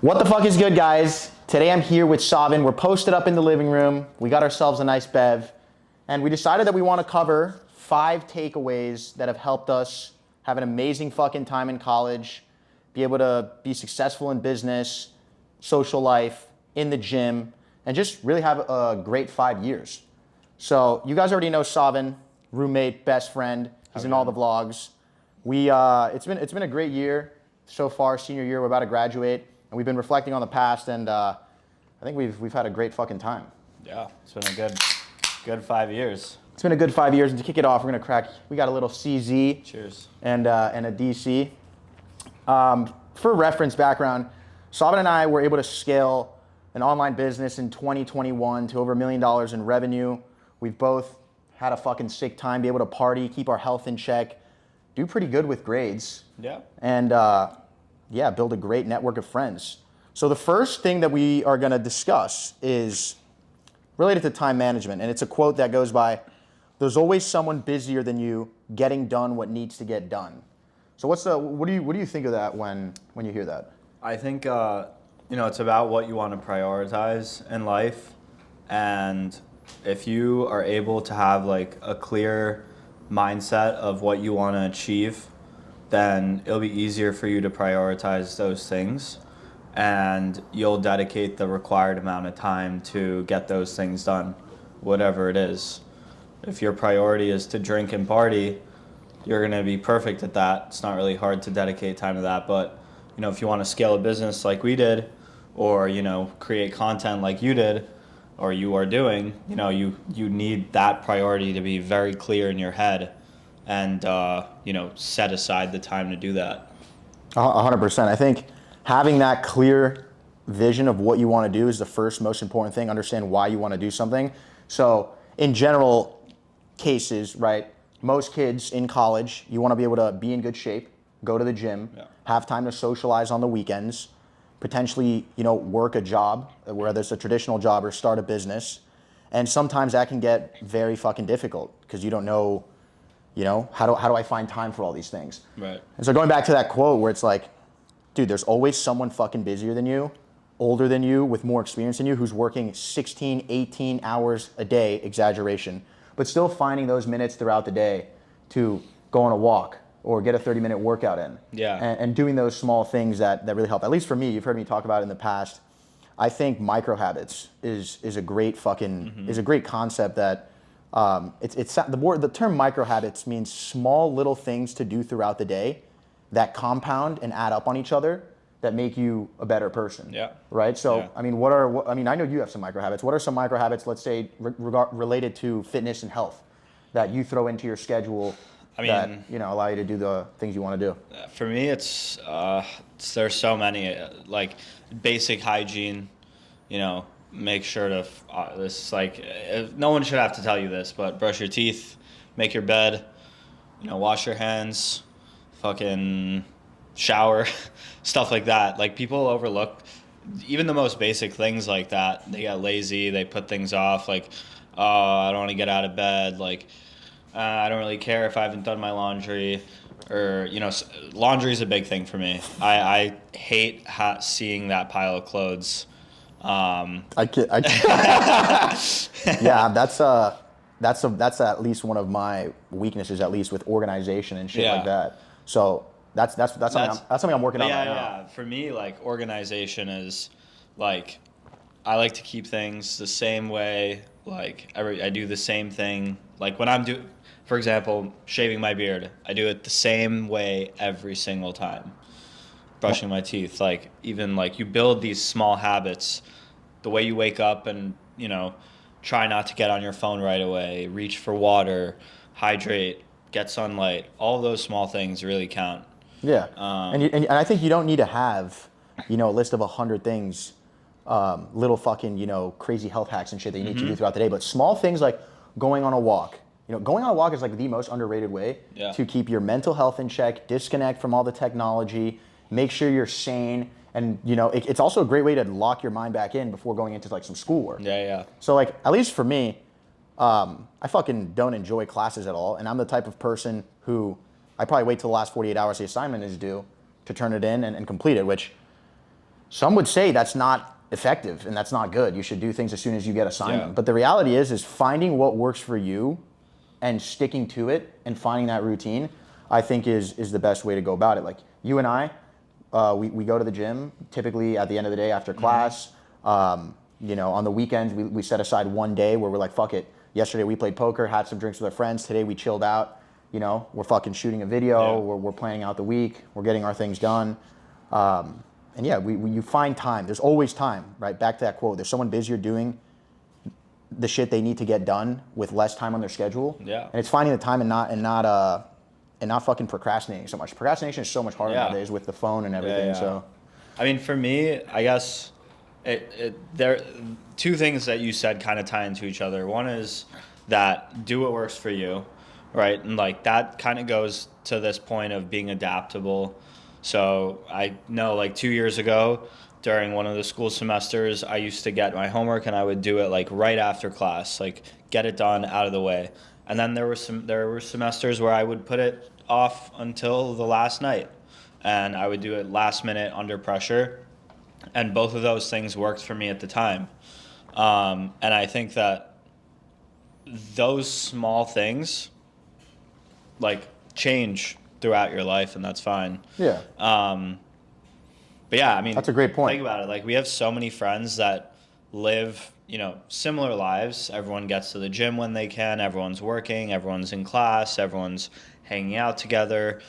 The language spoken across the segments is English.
What the fuck is good, guys? Today I'm here with Saavan. We're posted up in the living room. We got ourselves a nice bev, and we decided that we want to cover 5 takeaways that have helped us have an amazing fucking time in college, be able to be successful in business, social life, in the gym, and just really have a great 5 years. So you guys already know Saavan, roommate, best friend. He's in all the vlogs. It's been a great year so far. Senior year, we're about to graduate. And we've been reflecting on the past, and I think we've had a great fucking time. Yeah, it's been a good 5 years. It's been a good 5 years, and to kick it off, we're gonna crack. We got a little CZ. Cheers. And a DC. For reference background, Saavan and I were able to scale an online business in 2021 to over $1 million in revenue. We've both had a fucking sick time, be able to party, keep our health in check, do pretty good with grades. Yeah. And build a great network of friends. So the first thing that we are gonna discuss is related to time management. And it's a quote that goes by, "There's always someone busier than you getting done what needs to get done." So what do you think of that when you hear that? I think it's about what you want to prioritize in life, and if you are able to have like a clear mindset of what you want to achieve, then it'll be easier for you to prioritize those things, and you'll dedicate the required amount of time to get those things done, whatever it is. If your priority is to drink and party, you're going to be perfect at that. It's not really hard to dedicate time to that, but if you want to scale a business like we did, or create content like you did or you are doing, you need that priority to be very clear in your head, and set aside the time to do that. 100%. I think having that clear vision of what you want to do is the first most important thing. Understand why you want to do something. So in general cases, right, most kids in college, you want to be able to be in good shape, go to the gym, have time to socialize on the weekends, potentially work a job, whether it's a traditional job or start a business. And sometimes that can get very fucking difficult because you don't know, how do I find time for all these things? Right. And so going back to that quote where it's like, dude, there's always someone fucking busier than you, older than you, with more experience than you, who's working 16, 18 hours a day, exaggeration, but still finding those minutes throughout the day to go on a walk or get a 30-minute workout in. Yeah. And doing those small things that really help. At least for me, you've heard me talk about it in the past. I think micro habits is a great fucking, is a great concept that, the term micro habits means small little things to do throughout the day that compound and add up on each other that make you a better person. Yeah. Right. So yeah. I mean, I know you have some micro habits. What are some micro habits, let's say, related to fitness and health that you throw into your schedule that allow you to do the things you want to do? For me, there's so many, like basic hygiene. Make sure to no one should have to tell you this, but brush your teeth, make your bed, wash your hands, fucking shower, stuff like that. Like, people overlook even the most basic things like that. They get lazy, they put things off, like, oh, I don't want to get out of bed, like, I don't really care if I haven't done my laundry, or laundry is a big thing for me. I hate seeing that pile of clothes. Yeah, that's at least one of my weaknesses, at least with organization and shit like that. So that's something I'm working on right now. Yeah. For me, like, organization is like, I like to keep things the same way. Like, I do the same thing. Like, when for example, shaving my beard, I do it the same way every single time. Brushing my teeth, like, even like, you build these small habits. The way you wake up and, try not to get on your phone right away, reach for water, hydrate, get sunlight, all those small things really count. Yeah. And I think you don't need to have, a list of 100 things, little fucking, crazy health hacks and shit that you need to do throughout the day. But small things like going on a walk. Going on a walk is like the most underrated way to keep your mental health in check, disconnect from all the technology, make sure you're sane. And, it's also a great way to lock your mind back in before going into like some schoolwork. Yeah. So like, at least for me, I fucking don't enjoy classes at all. And I'm the type of person who I probably wait till the last 48 hours the assignment is due to turn it in and complete it, which Some would say that's not effective and that's not good. You should do things as soon as you get assigned them. Yeah. But the reality is finding what works for you and sticking to it and finding that routine, I think is the best way to go about it. Like you and I, we go to the gym typically at the end of the day after class. You know, on the weekends we set aside one day where we're like, fuck it. Yesterday we played poker, had some drinks with our friends. Today we chilled out. You know, we're fucking shooting a video. Yeah. We're planning out the week. We're getting our things done. And yeah, you find time. There's always time, right? Back to that quote. There's someone busier doing the shit they need to get done with less time on their schedule. Yeah. And it's finding the time and not fucking procrastinating so much. Procrastination is so much harder nowadays with the phone and everything. So, I mean, for me, I guess there two things that you said kind of tie into each other. One is that do what works for you, right? And like that kind of goes to this point of being adaptable. So I know like 2 years ago during one of the school semesters, I used to get my homework and I would do it like right after class, like get it done out of the way. And then there were semesters where I would put it off until the last night and I would do it last minute under pressure. And both of those things worked for me at the time. And I think that those small things like change throughout your life, and that's fine. yeah. But yeah, I mean, That's a great point. Think about it. Like we have so many friends that live, you know, similar lives. Everyone gets to the gym when they can. Everyone's working. Everyone's in class. Everyone's hanging out together.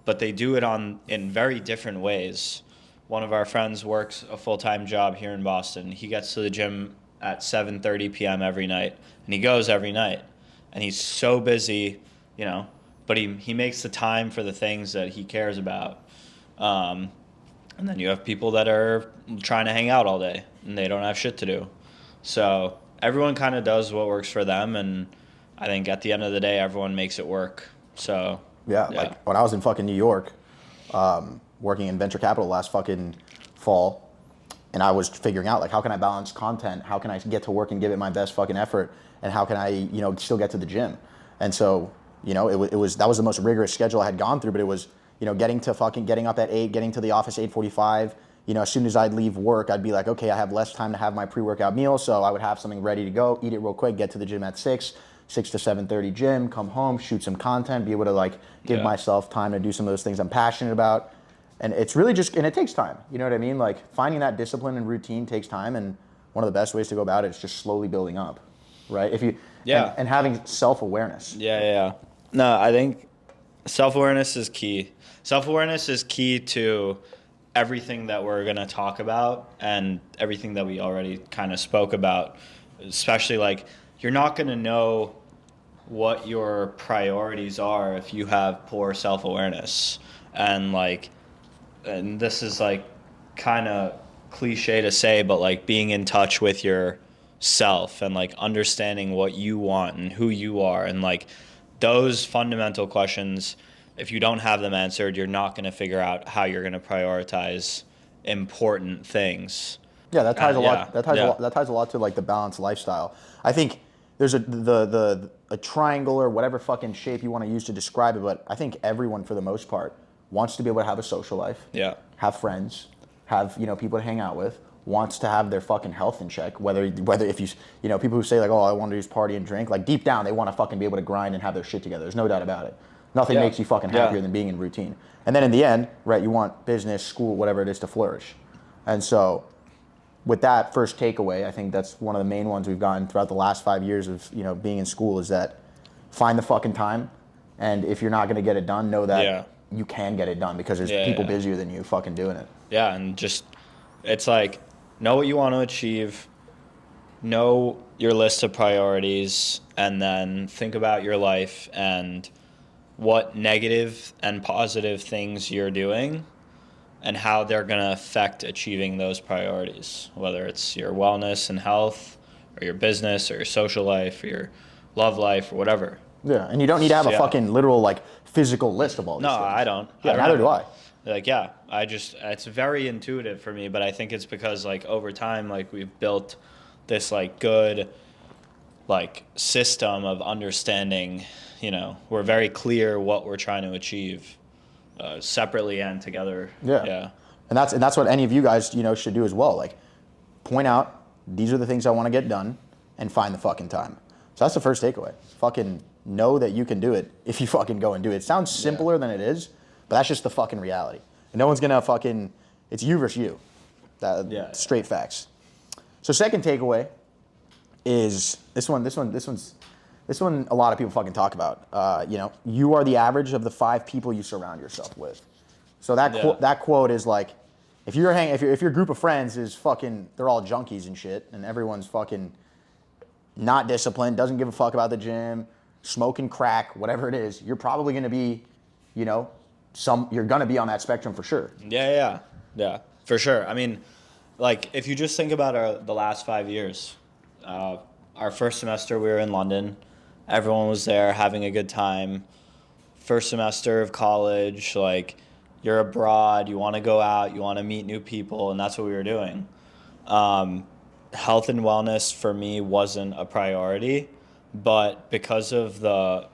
But they do it in very different ways. One of our friends works a full-time job here in Boston. He gets to the gym at 7:30 p.m. every night, and he goes every night. And he's so busy, you know, but he makes the time for the things that he cares about. And then you have people that are trying to hang out all day, and they don't have shit to do. So everyone kind of does what works for them, and I think at the end of the day, everyone makes it work. So Yeah, like when I was in fucking New York, working in venture capital last fucking fall, and I was figuring out like how can I balance content, how can I get to work and give it my best fucking effort, and how can I, you know, still get to the gym. And so, you know, it was that was the most rigorous schedule I had gone through, but it was, you know, getting up at 8, getting to the office 8:45. You know, as soon as I'd leave work, I'd be like, okay, I have less time to have my pre-workout meal, so I would have something ready to go, eat it real quick, get to the gym at 6 to 7:30 gym, come home, shoot some content, be able to like give myself time to do some of those things I'm passionate about. And it's really just, and it takes time. You know what I mean? Like finding that discipline and routine takes time, and one of the best ways to go about it is just slowly building up, right? If you and having self-awareness. Yeah. No, I think self-awareness is key. Self-awareness is key to everything that we're going to talk about and everything that we already kind of spoke about, especially like you're not going to know what your priorities are if you have poor self-awareness. And this is like kind of cliche to say, but like being in touch with yourself and like understanding what you want and who you are, and like those fundamental questions, if you don't have them answered, you're not going to figure out how you're going to prioritize important things. Yeah, that ties a lot. That ties a lot to like the balanced lifestyle. I think there's a triangle or whatever fucking shape you want to use to describe it, but I think everyone for the most part wants to be able to have a social life. Yeah. Have friends, have, you know, people to hang out with, wants to have their fucking health in check. Whether if you know, people who say like, oh, I want to just party and drink, like deep down they want to fucking be able to grind and have their shit together. There's no doubt about it. Nothing makes you fucking happier than being in routine. And then in the end, right, you want business, school, whatever it is to flourish. And so with that first takeaway, I think that's one of the main ones we've gotten throughout the last 5 years of, you know, being in school, is that find the fucking time. And if you're not going to get it done, know that you can get it done, because there's people busier than you fucking doing it. Yeah, and just, it's like, know what you want to achieve, know your list of priorities, and then think about your life and what negative and positive things you're doing and how they're going to affect achieving those priorities, whether it's your wellness and health or your business or your social life or your love life or whatever. Yeah, and you don't need to have a fucking literal like physical list of all these things. No, I don't. Yeah, neither do I. Like, it's very intuitive for me, but I think it's because like over time, like we've built this like good like system of understanding, you know, we're very clear what we're trying to achieve separately and together. Yeah. that's what any of you guys, should do as well. Like, point out, these are the things I want to get done, and find the fucking time. So that's the first takeaway. Fucking know that you can do it if you fucking go and do it. It sounds simpler than it is, but that's just the fucking reality. And no one's gonna it's you versus you. Straight facts. So second takeaway is this one a lot of people fucking talk about. You are the average of the 5 people you surround yourself with. So that quote is like, if your group of friends is fucking, they're all junkies and shit, and everyone's fucking not disciplined, doesn't give a fuck about the gym, smoking crack, whatever it is, you're probably gonna be, you're gonna be on that spectrum for sure. Yeah, for sure. I mean, like, if you just think about the last 5 years, our first semester we were in London, everyone was there having a good time. First semester of college, like, you're abroad, you want to go out, you want to meet new people, and that's what we were doing. Health and wellness for me wasn't a priority, but because of the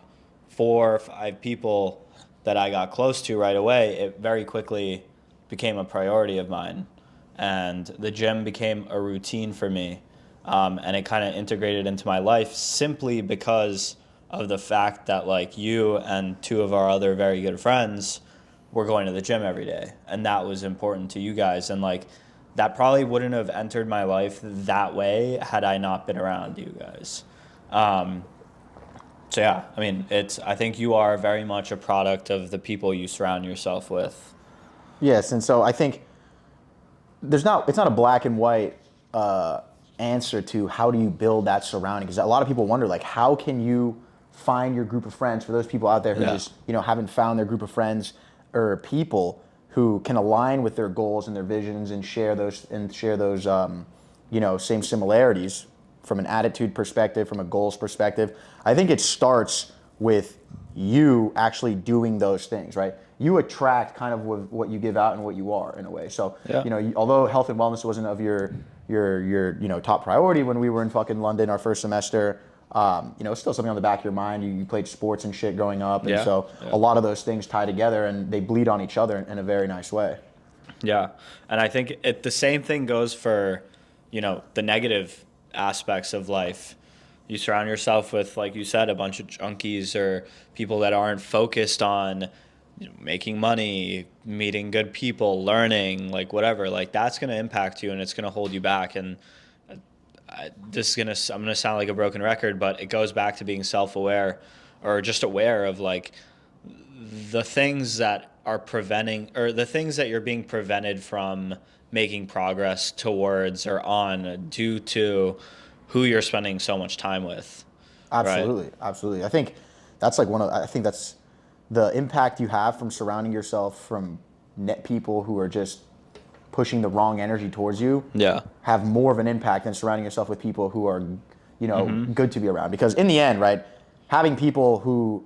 4 or 5 people that I got close to right away, it very quickly became a priority of mine. And the gym became a routine for me, and it kind of integrated into my life simply because of the fact that, like, you and 2 of our other very good friends were going to the gym every day, and that was important to you guys. And, like, that probably wouldn't have entered my life that way had I not been around you guys. So yeah, I mean, I think you are very much a product of the people you surround yourself with. Yes, and so I think it's not a black and white answer to how do you build that surrounding, because a lot of people wonder, like, how can you find your group of friends? For those people out there who just haven't found their group of friends or people who can align with their goals and their visions and share those same similarities from an attitude perspective, from a goals perspective. I think it starts with you actually doing those things, right? You attract kind of what you give out and what you are, in a way. So, although health and wellness wasn't of your top priority when we were in fucking London our first semester, it's still something on the back of your mind. You played sports and shit growing up, and so a lot of those things tie together and they bleed on each other in a very nice way. Yeah, and I think the same thing goes for, the negative aspects of life. You surround yourself with, like you said, a bunch of junkies or people that aren't focused on making money, meeting good people, learning, like, whatever. Like, that's going to impact you and it's going to hold you back. And I'm gonna sound like a broken record, but it goes back to being self-aware, or just aware of, like, the things that are preventing, or the things that you're being prevented from making progress towards or on due to who you're spending so much time with. Absolutely, right? Absolutely. I think that's I think that's the impact you have from surrounding yourself from people who are just pushing the wrong energy towards you. Have more of an impact than surrounding yourself with people who are, good to be around. Because in the end, right, having people who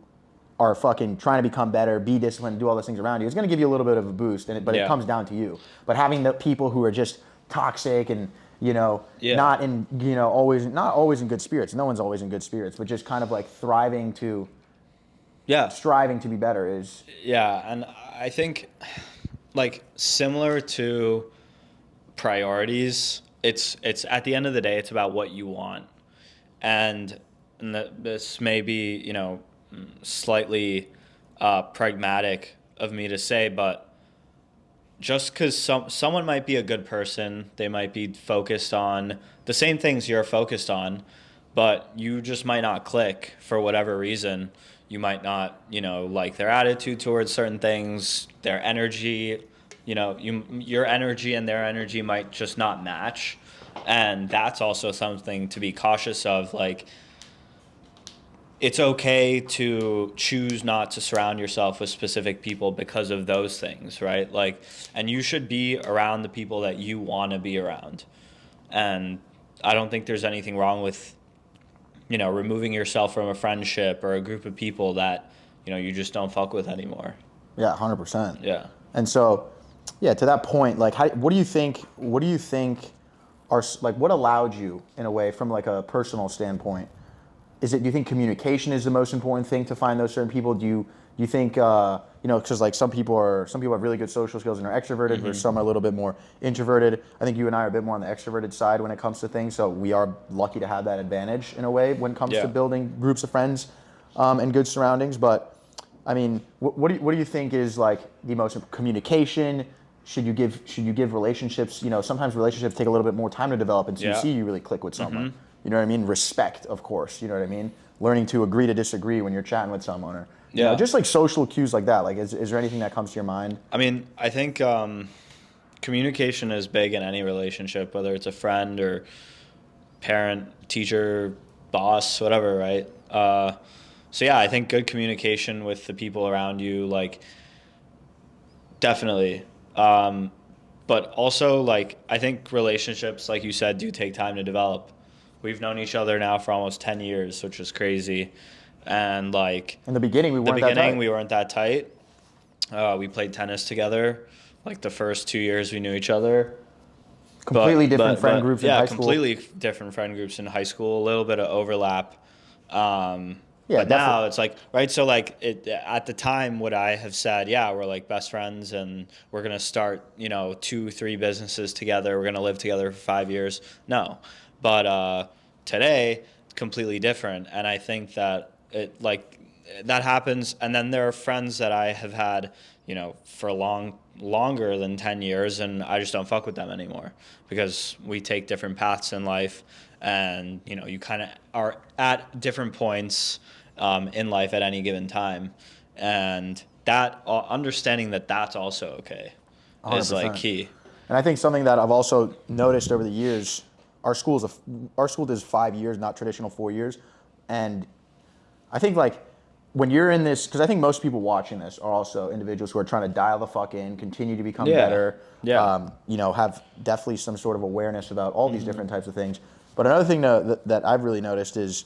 are fucking trying to become better, be disciplined, do all those things around you, is going to give you a little bit of a boost, but it comes down to you. But having the people who are just toxic and not always in good spirits. No one's always in good spirits, but just kind of like striving to be better is. Yeah, and I think, like, similar to priorities, it's at the end of the day, it's about what you want, and this may be slightly pragmatic of me to say, but just because someone might be a good person, they might be focused on the same things you're focused on, but you just might not click for whatever reason. You might not, like their attitude towards certain things, their energy, your energy and their energy might just not match. And that's also something to be cautious of. Like, it's okay to choose not to surround yourself with specific people because of those things, right? Like, and you should be around the people that you want to be around. And I don't think there's anything wrong with, removing yourself from a friendship or a group of people that, you just don't fuck with anymore. Yeah, 100%. Yeah. And so, to that point, like, what do you think are, like, what allowed you, in a way, from, like, a personal standpoint? Do you think communication is the most important thing to find those certain people? Do Do you think because like some people have really good social skills and are extroverted, whereas some are a little bit more introverted. I think you and I are a bit more on the extroverted side when it comes to things, so we are lucky to have that advantage in a way when it comes to building groups of friends and good surroundings. But I mean, what do you think is like the most communication? Should you give relationships? Sometimes relationships take a little bit more time to develop until you see you really click with someone. You know what I mean? Respect, of course. You know what I mean? Learning to agree to disagree when you're chatting with someone, or just like social cues like that. Like, is there anything that comes to your mind? I mean, I think communication is big in any relationship, whether it's a friend or parent, teacher, boss, whatever, right? So yeah, I think good communication with the people around you, like, definitely. But also, like, I think relationships, like you said, do take time to develop. We've known each other now for almost 10 years, which is crazy. And, like, in the beginning, we weren't that tight. We played tennis together, like, the first 2 years we knew each other. Completely different friend groups in high school. Yeah, completely different friend groups in high school, a little bit of overlap. Yeah, but now it's like, right, so like at the time would I have said, yeah, we're like best friends and we're going to start, 2-3 businesses together. We're going to live together for 5 years. No. But today, completely different. And I think that that happens. And then there are friends that I have had, for longer than 10 years, and I just don't fuck with them anymore because we take different paths in life. And, you kind of are at different points in life at any given time. And that understanding that that's also okay 100%. Is like key. And I think something that I've also noticed over the years, our school does 5 years, not traditional 4 years. And I think like when you're in this, because I think most people watching this are also individuals who are trying to dial the fuck in, continue to become better, have definitely some sort of awareness about all these different types of things. But another thing that I've really noticed is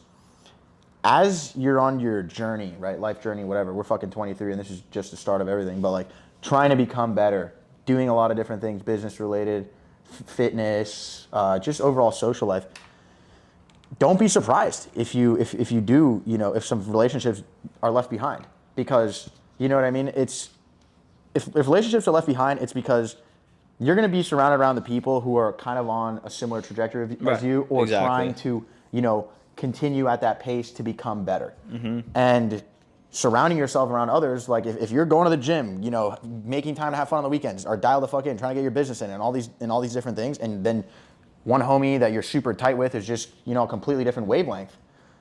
as you're on your journey, right, life journey, whatever, we're fucking 23 and this is just the start of everything, but like trying to become better, doing a lot of different things, business related, fitness, just overall social life. Don't be surprised if you do, if some relationships are left behind, because you know what I mean? If relationships are left behind, it's because you're going to be surrounded around the people who are kind of on a similar trajectory as you, or trying to, continue at that pace to become better. And surrounding yourself around others, like if you're going to the gym, making time to have fun on the weekends, or dial the fuck in, trying to get your business in, and all these different things, and then one homie that you're super tight with is just, a completely different wavelength,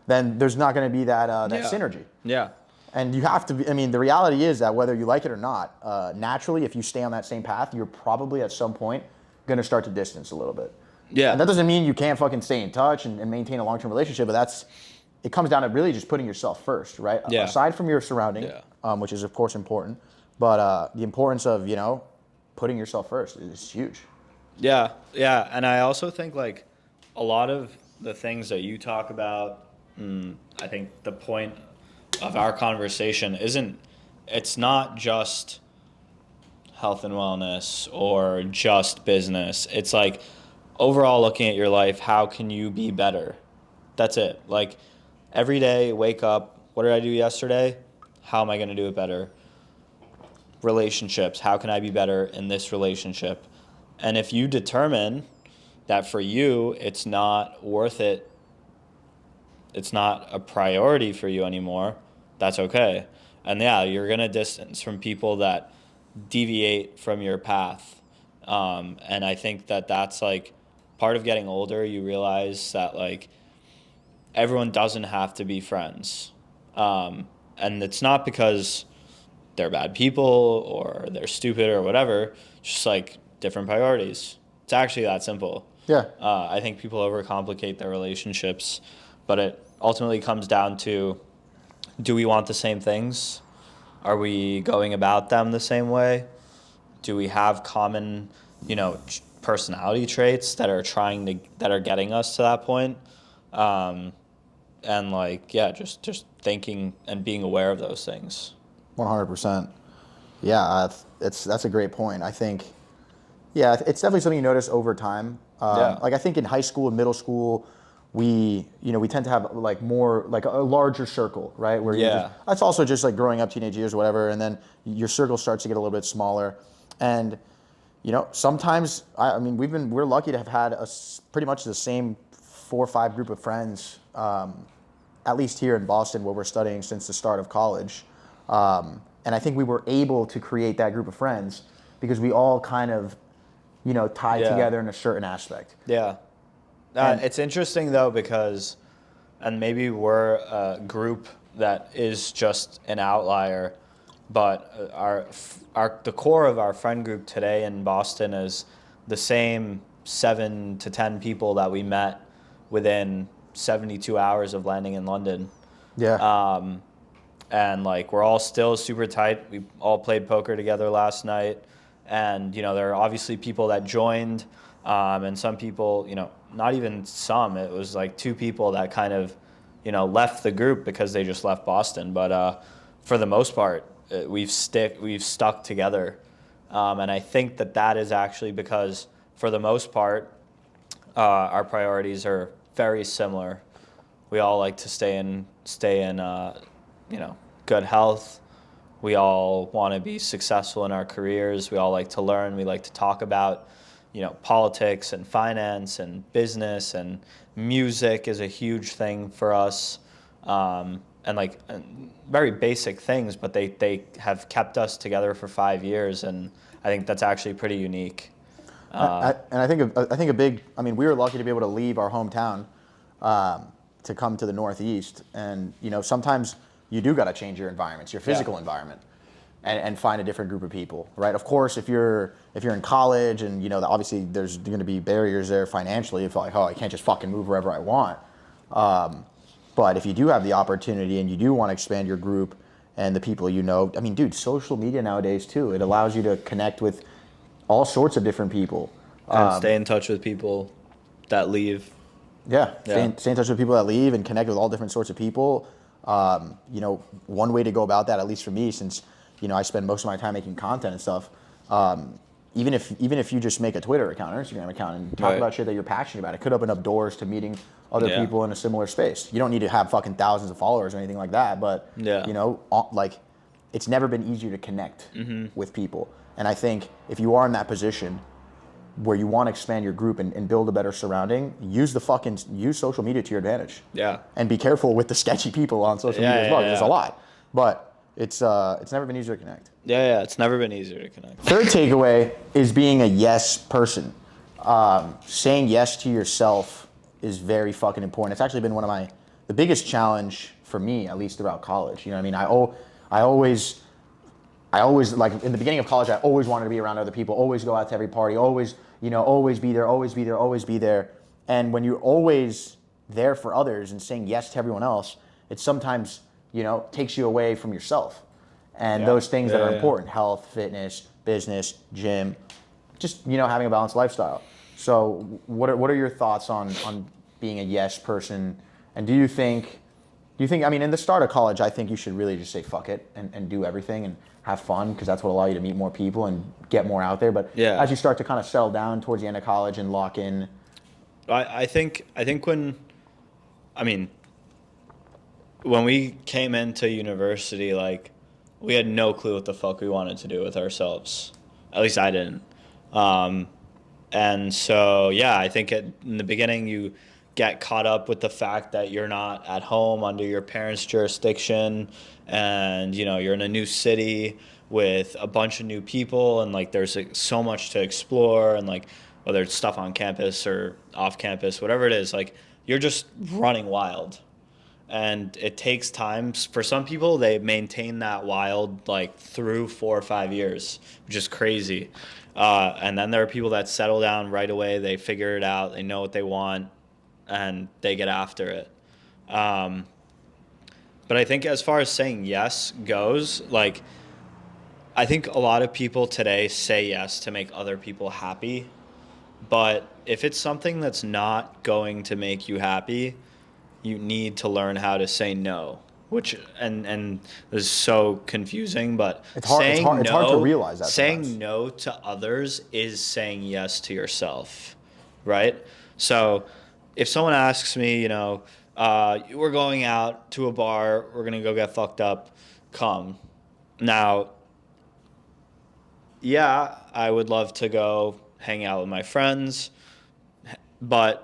then there's not going to be that synergy. Yeah. And you have to be, the reality is that whether you like it or not, naturally, if you stay on that same path, you're probably at some point going to start to distance a little bit. Yeah. And that doesn't mean you can't fucking stay in touch and maintain a long-term relationship, but it comes down to really just putting yourself first, right? Yeah. Aside from your surrounding, which is of course important, but the importance of, putting yourself first is huge. Yeah. Yeah. And I also think like a lot of the things that you talk about, I think the point of our conversation it's not just health and wellness or just business. It's like overall looking at your life, how can you be better? That's it. Like every day, wake up, what did I do yesterday? How am I going to do it better? Relationships, how can I be better in this relationship? And if you determine that for you, it's not worth it, it's not a priority for you anymore, that's okay. And yeah, you're going to distance from people that deviate from your path. And I think that that's like part of getting older. You realize that like everyone doesn't have to be friends. And it's not because they're bad people or they're stupid or whatever, just like different priorities. It's actually that simple. Yeah. I think people overcomplicate their relationships, but it ultimately comes down to, do we want the same things? Are we going about them the same way? Do we have common, personality traits that are getting us to that point? And like, yeah, just thinking and being aware of those things. 100%. Yeah, that's a great point. I think, it's definitely something you notice over time. Like I think in high school and middle school, we tend to have like more like a larger circle, right? Where that's also just like growing up, teenage years or whatever, and then your circle starts to get a little bit smaller. And sometimes I mean we're lucky to have had pretty much the same 4 or 5 group of friends, at least here in Boston where we're studying since the start of college. And I think we were able to create that group of friends because we all kind of, tied together in a certain aspect. Yeah. It's interesting though because, and maybe we're a group that is just an outlier, but the core of our friend group today in Boston is the same 7 to 10 people that we met within 72 hours of landing in London. Yeah. And like we're all still super tight. We all played poker together last night, and there are obviously people that joined, and some people, not even some. It was like 2 people that kind of, left the group because they just left Boston. But for the most part, we've stuck together, and I think that is actually because for the most part, our priorities are very similar. We all like to stay in good health. We all want to be successful in our careers. We all like to learn. We like to talk about, politics and finance and business, and music is a huge thing for us. And very basic things, but they have kept us together for 5 years, and I think that's actually pretty unique. I think a big. I mean, we were lucky to be able to leave our hometown to come to the Northeast, and sometimes you do got to change your environments, your physical environment, and find a different group of people, right? Of course, if you're in college, and obviously there's going to be barriers there financially. If like, I can't just fucking move wherever I want. But if you do have the opportunity and you do want to expand your group and the people I mean, dude, social media nowadays too, it allows you to connect with all sorts of different people. And stay in touch with people that leave. Yeah, stay in touch with people that leave and connect with all different sorts of people. One way to go about that, at least for me, since I spend most of my time making content and stuff. Even if you just make a Twitter account or Instagram account and talk about shit that you're passionate about, it could open up doors to meeting other people in a similar space. You don't need to have fucking thousands of followers or anything like that, but like it's never been easier to connect with people. And I think if you are in that position where you want to expand your group and build a better surrounding, use social media to your advantage. Yeah. And be careful with the sketchy people on social media as well. There's a lot, but it's never been easier to connect. Yeah, it's never been easier to connect. Third takeaway is being a yes person. Saying yes to yourself is very fucking important. It's actually been the biggest challenge for me, at least throughout college. You know what I mean? I always like in the beginning of college, I always wanted to be around other people, always go out to every party, always be there. And when you're always there for others and saying yes to everyone else, it sometimes, takes you away from yourself. And those things that are important, health, fitness, business, gym, just, having a balanced lifestyle. So what are your thoughts on being a yes person? And do you think, I mean, in the start of college, I think you should really just say fuck it and do everything and have fun, because that's what will allow you to meet more people and get more out there. But as you start to kind of settle down towards the end of college and lock in. I think when we came into university, like, we had no clue what the fuck we wanted to do with ourselves. At least I didn't. And so, I think in the beginning you get caught up with the fact that you're not at home under your parents' jurisdiction, and you're in a new city with a bunch of new people, and like there's so much to explore, and like whether it's stuff on campus or off campus, whatever it is, like you're just running wild. And it takes time. For some people, they maintain that wild like through 4 or 5 years, which is crazy. And then there are people that settle down right away. They figure it out. They know what they want, and they get after it. But I think as far as saying yes goes, like, I think a lot of people today say yes to make other people happy. But if it's something that's not going to make you happy, you need to learn how to say no, which and is so confusing, but it's hard to realize that. Saying no to others is saying yes to yourself, right? So if someone asks me, we're going out to a bar, we're gonna go get fucked up, come. Now, yeah, I would love to go hang out with my friends, but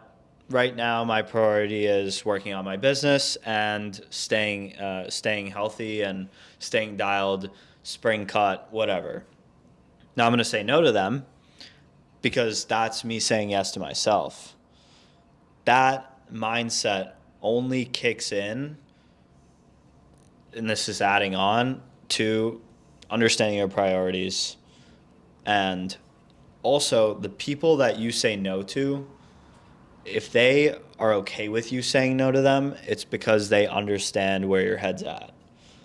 right now my priority is working on my business and staying healthy and staying dialed, spring cut, whatever. Now I'm gonna say no to them because that's me saying yes to myself. That mindset only kicks in, and this is adding on to understanding your priorities, and also the people that you say no to, if they are okay with you saying no to them, it's because they understand where your head's at.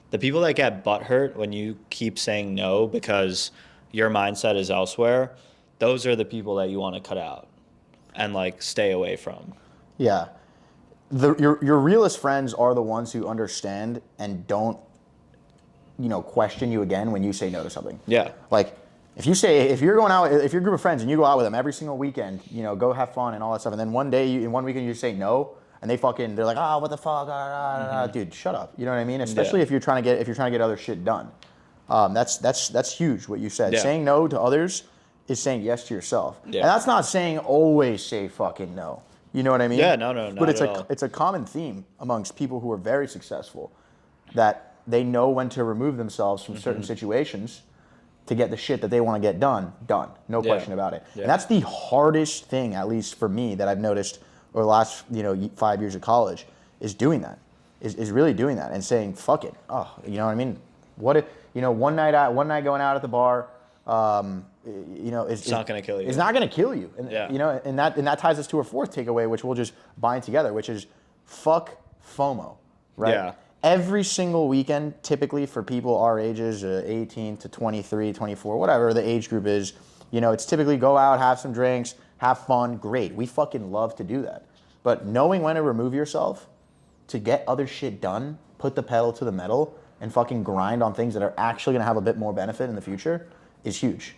The people that get butthurt when you keep saying no because your mindset is elsewhere, those are the people that you want to cut out and like stay away from. Yeah. Your realest friends are the ones who understand and don't, question you again when you say no to something. Yeah. Like, if you're going out, if you're a group of friends and you go out with them every single weekend, go have fun and all that stuff, and then one day, in one weekend, you say no, and they're like, oh, what the fuck, dude, shut up. You know what I mean? Especially if you're trying to get other shit done. That's huge what you said. Yeah. Saying no to others is saying yes to yourself, Yeah. and that's not saying always say fucking no. You know what I mean? Yeah, no, not But at all. it's a common theme amongst people who are very successful, that they know when to remove themselves from certain situations to get the shit that they want to get done. No question about it. Yeah. And that's the hardest thing, at least for me, that I've noticed over the last 5 years of college, is doing that. Is really doing that and saying fuck it. Oh, you know what I mean? What if one night going out at the bar, it's not gonna kill you. It's not gonna kill you. And Yeah. and that ties us to our fourth takeaway, which we'll just bind together, which is fuck FOMO. Right? Yeah. Every single weekend, typically for people our ages, 18 to 23, 24, whatever the age group is, it's typically go out, have some drinks, have fun. Great. We fucking love to do that. But knowing when to remove yourself to get other shit done, put the pedal to the metal, and fucking grind on things that are actually going to have a bit more benefit in the future is huge.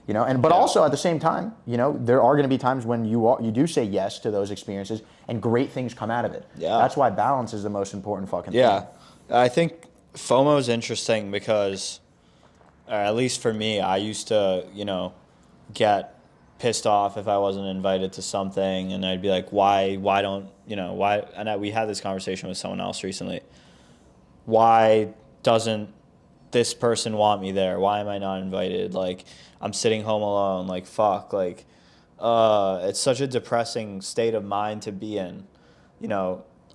But also at the same time, there are going to be times when you do say yes to those experiences and great things come out of it. Yeah. That's why balance is the most important fucking thing. Yeah. I think FOMO is interesting because, at least for me, I used to, get pissed off if I wasn't invited to something, and I'd be like, why don't, why? And we had this conversation with someone else recently. Why doesn't this person want me there? Why am I not invited? Like, I'm sitting home alone. Like, fuck. Like, it's such a depressing state of mind to be in.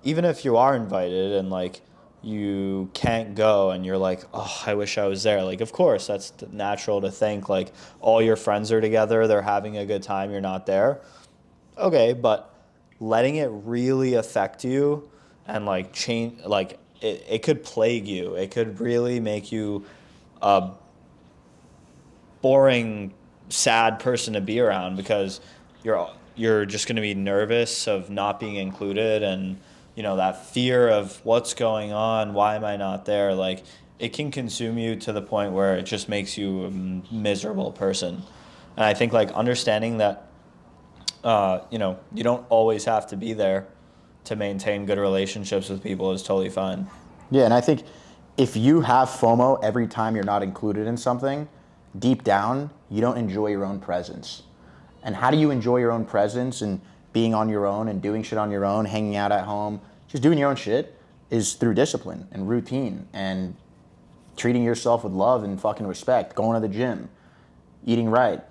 Even if you are invited and like you can't go and you're like, oh, I wish I was there. Like, of course, that's natural to think. Like, all your friends are together, they're having a good time, you're not there. Okay, but letting it really affect you and like change, like, it could plague you. It could really make you a boring, sad person to be around because you're just going to be nervous of not being included, and that fear of what's going on, why am I not there? Like, it can consume you to the point where it just makes you a miserable person. And I think like understanding that you don't always have to be there to maintain good relationships with people is totally fine. Yeah, and I think if you have FOMO every time you're not included in something, deep down, you don't enjoy your own presence. And how do you enjoy your own presence and being on your own and doing shit on your own, hanging out at home, just doing your own shit, is through discipline and routine and treating yourself with love and fucking respect, going to the gym, eating right,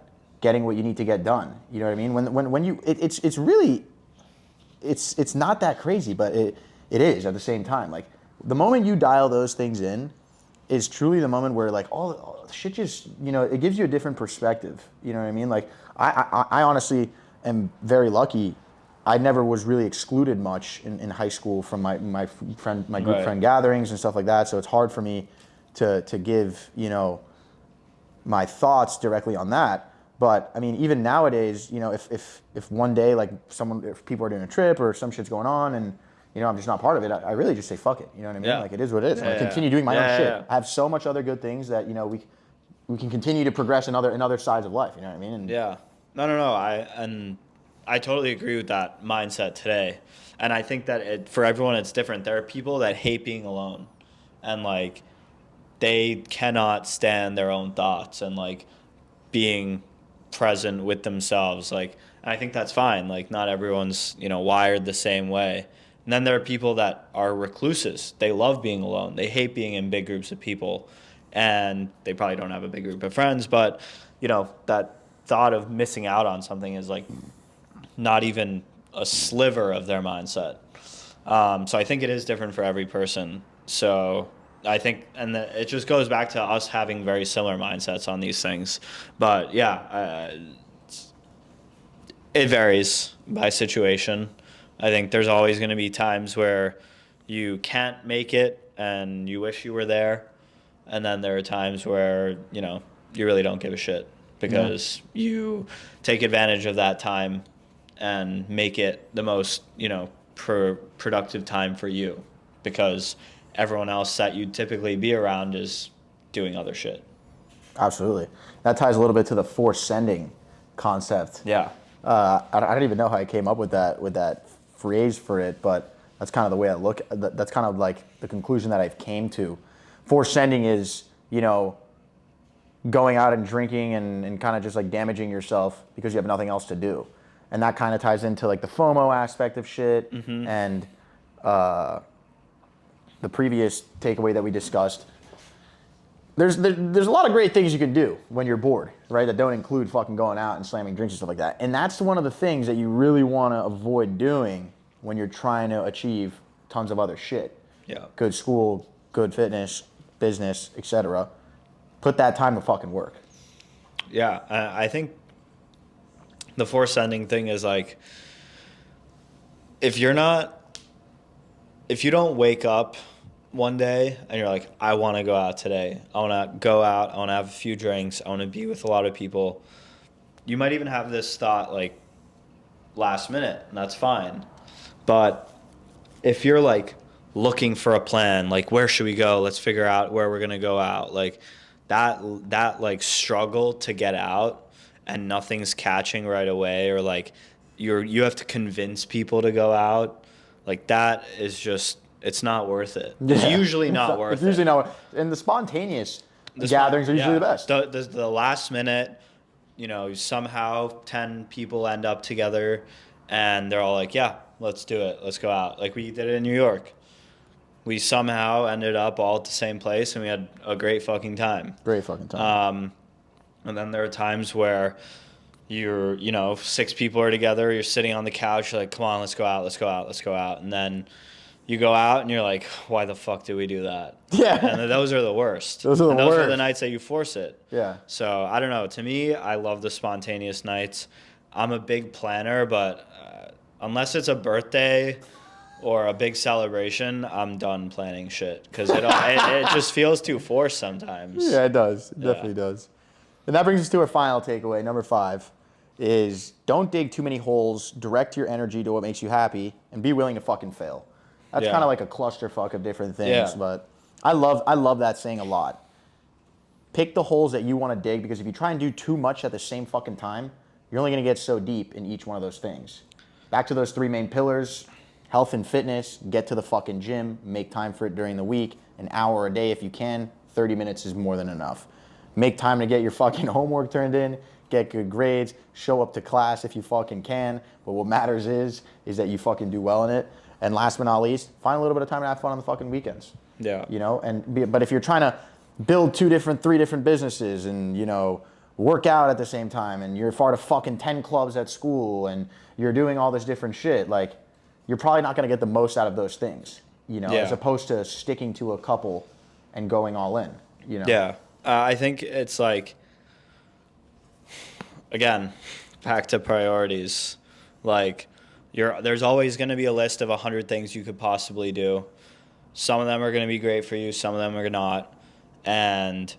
getting what you need to get done. You know what I mean? When you, it's really, it's not that crazy, but it is at the same time. Like, the moment you dial those things in is truly the moment where like all shit just, it gives you a different perspective. You know what I mean? Like, I honestly am very lucky. I never was really excluded much in high school from my group friend gatherings and stuff like that. So it's hard for me to give, my thoughts directly on that. But I mean, even nowadays, if one day like if people are doing a trip or some shit's going on and I'm just not part of it, I really just say fuck it. You know what I mean? Yeah. Like, it is what it is. I continue doing my own shit. I have so much other good things that we can continue to progress in other sides of life. You know what I mean? And Yeah. No. I totally agree with that mindset today. And I think that for everyone, it's different. There are people that hate being alone. And, like, they cannot stand their own thoughts and, like, being present with themselves. Like, and I think that's fine. Like, not everyone's, wired the same way. And then there are people that are recluses. They love being alone. They hate being in big groups of people. And they probably don't have a big group of friends. But, that thought of missing out on something is, like, not even a sliver of their mindset. So I think it is different for every person. So I think, and it just goes back to us having very similar mindsets on these things. But yeah, it varies by situation. I think there's always going to be times where you can't make it and you wish you were there. And then there are times where, you really don't give a shit because you take advantage of that time and make it the most, productive time for you because everyone else that you'd typically be around is doing other shit. Absolutely. That ties a little bit to the forced sending concept. Yeah. I don't even know how I came up with that phrase for it, but that's kind of the way I look. That's kind of like the conclusion that I've came to. Forced sending is, going out and drinking and kind of just like damaging yourself because you have nothing else to do. And that kind of ties into like the FOMO aspect of shit and the previous takeaway that we discussed. There's a lot of great things you can do when you're bored, right? That don't include fucking going out and slamming drinks and stuff like that. And that's one of the things that you really want to avoid doing when you're trying to achieve tons of other shit. Yeah. Good school, good fitness, business, etc. Put that time to fucking work. Yeah, I think the forced sending thing is like, if you don't wake up one day and you're like, I want to go out today. I want to go out. I want to have a few drinks. I want to be with a lot of people. You might even have this thought like last minute, and that's fine. But if you're like looking for a plan, like where should we go? Let's figure out where we're going to go out. Like that like struggle to get out and nothing's catching right away, or like you have to convince people to go out. Like that is just, it's not worth it. It's usually not worth it. It's usually not. And the spontaneous gatherings are usually the best. The last minute, somehow 10 people end up together and they're all like, yeah, let's do it. Let's go out. Like we did it in New York. We somehow ended up all at the same place and we had a great fucking time. Great fucking time. And then there are times where you're, 6 people are together, you're sitting on the couch, you're like, come on, let's go out, let's go out, let's go out. And then you go out and you're like, why the fuck did we do that? Yeah. And those are the worst. Those are the nights that you force it. Yeah. So I don't know. To me, I love the spontaneous nights. I'm a big planner, but unless it's a birthday or a big celebration, I'm done planning shit because it just feels too forced sometimes. Yeah, it does. It definitely does. And that brings us to our final takeaway, number 5, is don't dig too many holes, direct your energy to what makes you happy, and be willing to fucking fail. That's kind of like a clusterfuck of different things, but I love that saying a lot. Pick the holes that you want to dig, because if you try and do too much at the same fucking time, you're only going to get so deep in each one of those things. Back to those 3 main pillars: health and fitness, get to the fucking gym, make time for it during the week, an hour a day if you can, 30 minutes is more than enough. Make time to get your fucking homework turned in, get good grades, show up to class if you fucking can, but what matters is that you fucking do well in it. And last but not least, find a little bit of time to have fun on the fucking weekends. Yeah. But if you're trying to build 3 different businesses and, work out at the same time, and you're part of fucking 10 clubs at school, and you're doing all this different shit, like, you're probably not going to get the most out of those things, as opposed to sticking to a couple and going all in, Yeah. I think it's like, again, back to priorities. Like, there's always going to be a list of 100 things you could possibly do. Some of them are going to be great for you. Some of them are not. And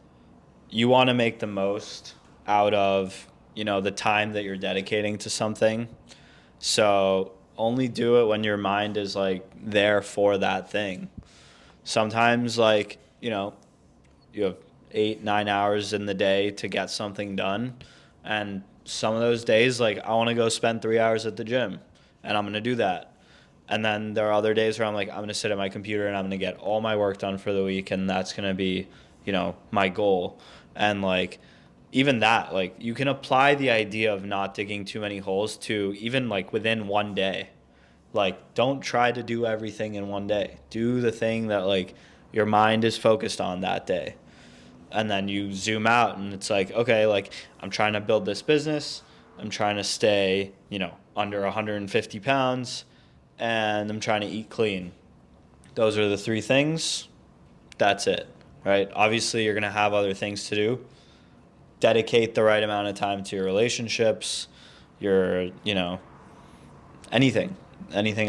you want to make the most out of, the time that you're dedicating to something. So only do it when your mind is like there for that thing. Sometimes, like, you have 8-9 hours in the day to get something done, and some of those days, like, I want to go spend 3 hours at the gym, and I'm going to do that. And then there are other days where I'm like, I'm going to sit at my computer and I'm going to get all my work done for the week, and that's going to be, my goal. And, like, even that, like, you can apply the idea of not digging too many holes to even, like, within one day. Like, don't try to do everything in one day. Do the thing that, like, your mind is focused on that day. And then you zoom out and it's like, okay, like, I'm trying to build this business. I'm trying to stay, under 150 pounds. And I'm trying to eat clean. Those are the three things. That's it, right? Obviously, you're going to have other things to do. Dedicate the right amount of time to your relationships, your, anything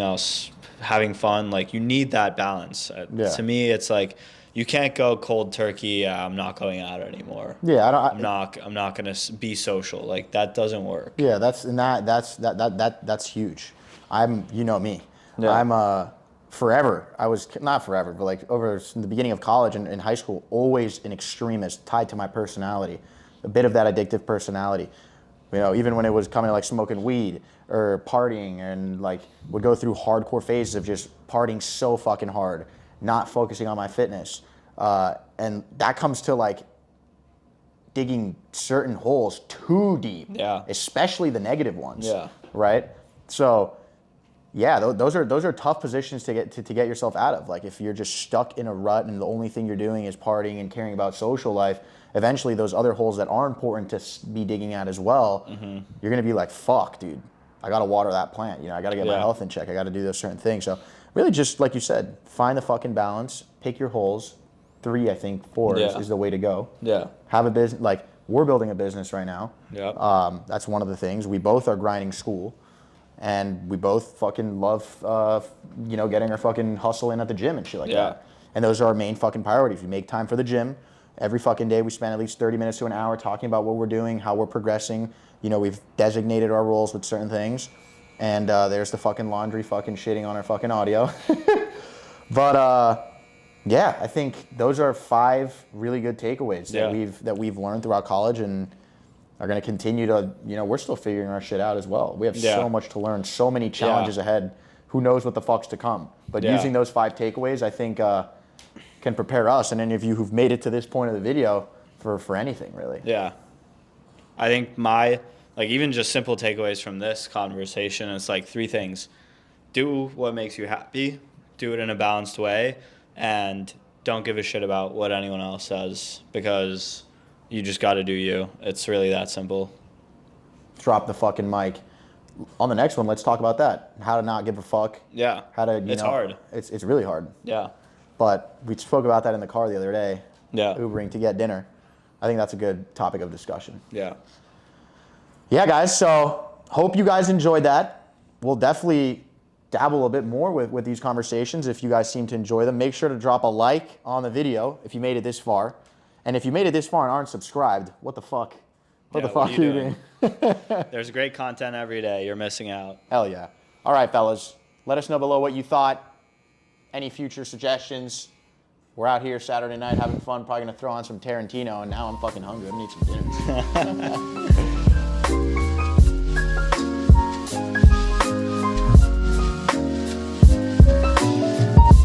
else, having fun. Like, you need that balance. To me, it's like, you can't go cold turkey. I'm not going out anymore. Yeah, I'm not going to be social. Like, that doesn't work. Yeah, that's huge. You know me. Yeah. I'm forever. I was not forever, but like over the beginning of college and in high school, always an extremist tied to my personality, a bit of that addictive personality. Even when it was coming to like smoking weed or partying, and like would go through hardcore phases of just partying so fucking hard, not focusing on my fitness, and that comes to like digging certain holes too deep. Yeah. Especially the negative ones. Yeah. Right. So, yeah, those are tough positions to get yourself out of. Like, if you're just stuck in a rut and the only thing you're doing is partying and caring about social life, eventually those other holes that are important to be digging at as well, you're gonna be like, fuck, dude, I gotta water that plant. I gotta get my health in check. I gotta do those certain things. So really, just like you said, find the fucking balance. Pick your holes. 3, I think 4 is the way to go. Yeah. Have a business. Like, we're building a business right now. Yeah. That's one of the things. We both are grinding school. And we both fucking love, getting our fucking hustle in at the gym and shit like that. And those are our main fucking priorities. We make time for the gym. Every fucking day we spend at least 30 minutes to an hour talking about what we're doing, how we're progressing. We've designated our roles with certain things. And there's the fucking laundry fucking shitting on our fucking audio. But I think those are 5 really good takeaways that we've learned throughout college, and are going to continue to, we're still figuring our shit out as well. We have so much to learn, so many challenges ahead. Who knows what the fuck's to come? But using those 5 takeaways, I think, can prepare us and any of you who've made it to this point of the video for anything, really. Yeah. I think even just simple takeaways from this conversation, it's like 3 things. Do what makes you happy. Do it in a balanced way. And don't give a shit about what anyone else says, because you just got to do you. It's really that simple. Drop the fucking mic. On the next one, let's talk about that. How to not give a fuck. Yeah. How to, it's hard. It's really hard. Yeah. But we spoke about that in the car the other day. Yeah. Ubering to get dinner. I think that's a good topic of discussion. Yeah. Yeah, guys. So hope you guys enjoyed that. We'll definitely dabble a bit more with these conversations if you guys seem to enjoy them. Make sure to drop a like on the video if you made it this far. And if you made it this far and aren't subscribed, what the fuck? What the fuck are you doing? There's great content every day. You're missing out. Hell yeah. All right, fellas. Let us know below what you thought. Any future suggestions? We're out here Saturday night having fun. Probably going to throw on some Tarantino, and now I'm fucking hungry. I'm going to eat some dinner.